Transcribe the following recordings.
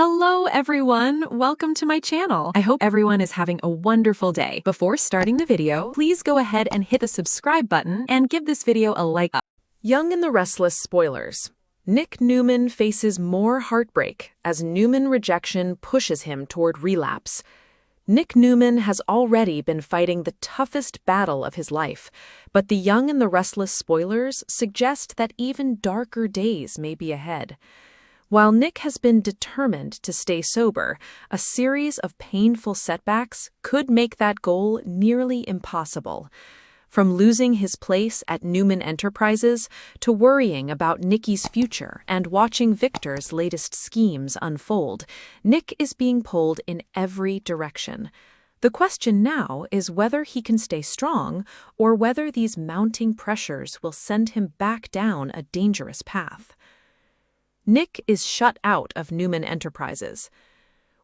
Hello everyone, welcome to my channel. I hope everyone is having a wonderful day. Before starting the video, please go ahead and hit the subscribe button and give this video a like up. Young and the Restless spoilers. Nick Newman faces more heartbreak as Newman rejection pushes him toward relapse. Nick Newman has already been fighting the toughest battle of his life, but the Young and the Restless spoilers suggest that even darker days may be ahead. While Nick has been determined to stay sober, a series of painful setbacks could make that goal nearly impossible. From losing his place at Newman Enterprises to worrying about Nicky's future and watching Victor's latest schemes unfold, Nick is being pulled in every direction. The question now is whether he can stay strong or whether these mounting pressures will send him back down a dangerous path. Nick is shut out of Newman Enterprises.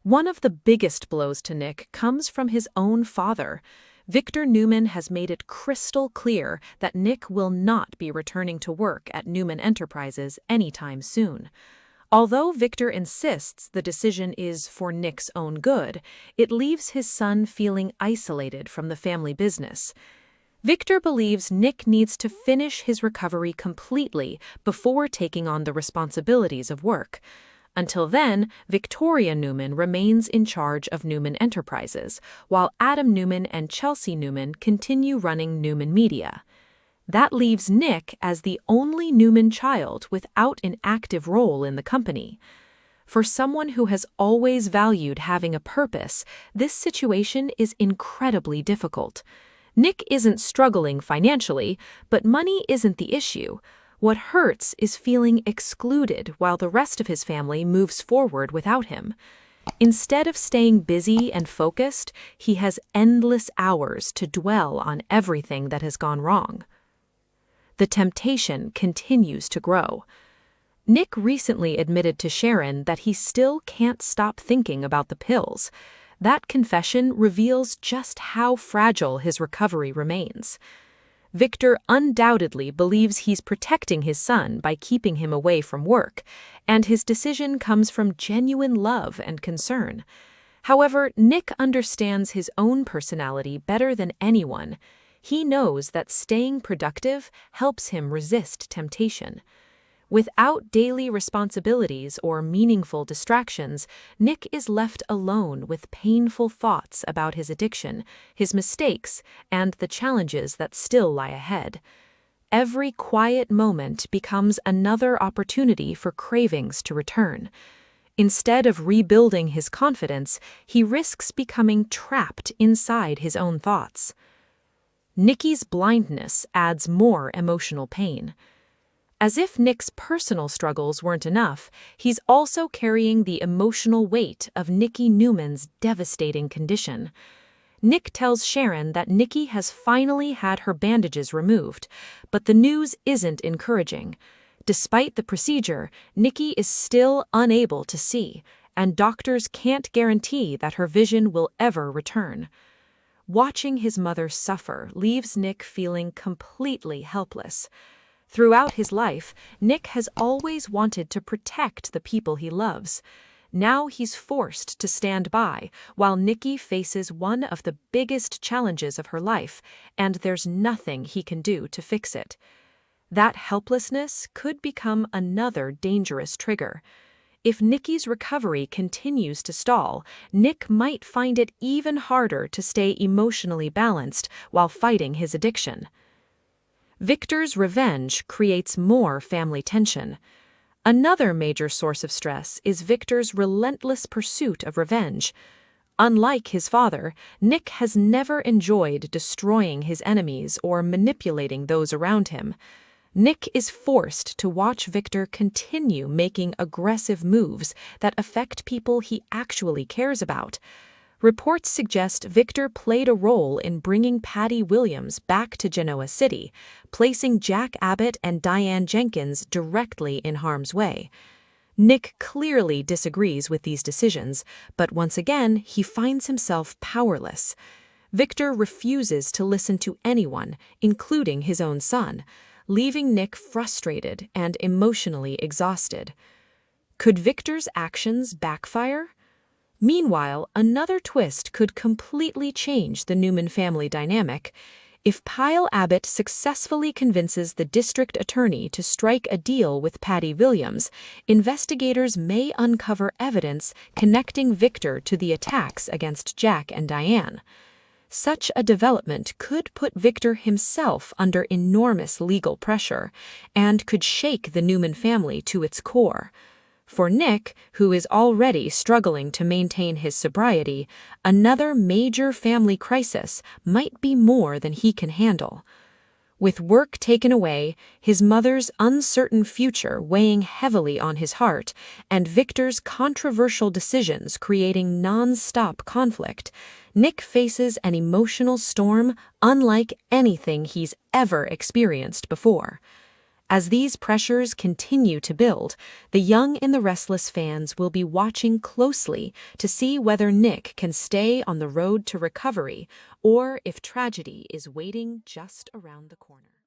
One of the biggest blows to Nick comes from his own father. Victor Newman has made it crystal clear that Nick will not be returning to work at Newman Enterprises anytime soon. Although Victor insists the decision is for Nick's own good, it leaves his son feeling isolated from the family business. Victor believes Nick needs to finish his recovery completely before taking on the responsibilities of work. Until then, Victoria Newman remains in charge of Newman Enterprises, while Adam Newman and Chelsea Newman continue running Newman Media. That leaves Nick as the only Newman child without an active role in the company. For someone who has always valued having a purpose, this situation is incredibly difficult. Nick isn't struggling financially, but money isn't the issue. What hurts is feeling excluded while the rest of his family moves forward without him. Instead of staying busy and focused, he has endless hours to dwell on everything that has gone wrong. The temptation continues to grow. Nick recently admitted to Sharon that he still can't stop thinking about the pills. That confession reveals just how fragile his recovery remains. Victor undoubtedly believes he's protecting his son by keeping him away from work, and his decision comes from genuine love and concern. However, Nick understands his own personality better than anyone. He knows that staying productive helps him resist temptation. Without daily responsibilities or meaningful distractions, Nick is left alone with painful thoughts about his addiction, his mistakes, and the challenges that still lie ahead. Every quiet moment becomes another opportunity for cravings to return. Instead of rebuilding his confidence, he risks becoming trapped inside his own thoughts. Nicky's blindness adds more emotional pain. As if Nick's personal struggles weren't enough, he's also carrying the emotional weight of Nicky Newman's devastating condition. Nick tells Sharon that Nicky has finally had her bandages removed, but the news isn't encouraging. Despite the procedure, Nicky is still unable to see, and doctors can't guarantee that her vision will ever return. Watching his mother suffer leaves Nick feeling completely helpless. Throughout his life, Nick has always wanted to protect the people he loves. Now he's forced to stand by while Nicky faces one of the biggest challenges of her life, and there's nothing he can do to fix it. That helplessness could become another dangerous trigger. If Nicky's recovery continues to stall, Nick might find it even harder to stay emotionally balanced while fighting his addiction. Victor's revenge creates more family tension. Another major source of stress is Victor's relentless pursuit of revenge. Unlike his father, Nick has never enjoyed destroying his enemies or manipulating those around him. Nick is forced to watch Victor continue making aggressive moves that affect people he actually cares about. Reports suggest Victor played a role in bringing Patty Williams back to Genoa City, placing Jack Abbott and Diane Jenkins directly in harm's way. Nick clearly disagrees with these decisions, but once again, he finds himself powerless. Victor refuses to listen to anyone, including his own son, leaving Nick frustrated and emotionally exhausted. Could Victor's actions backfire? Meanwhile, another twist could completely change the Newman family dynamic. If Pyle Abbott successfully convinces the district attorney to strike a deal with Patty Williams, investigators may uncover evidence connecting Victor to the attacks against Jack and Diane. Such a development could put Victor himself under enormous legal pressure and could shake the Newman family to its core. For Nick, who is already struggling to maintain his sobriety, another major family crisis might be more than he can handle. With work taken away, his mother's uncertain future weighing heavily on his heart, and Victor's controversial decisions creating non-stop conflict, Nick faces an emotional storm unlike anything he's ever experienced before. As these pressures continue to build, the Young and the Restless fans will be watching closely to see whether Nick can stay on the road to recovery or if tragedy is waiting just around the corner.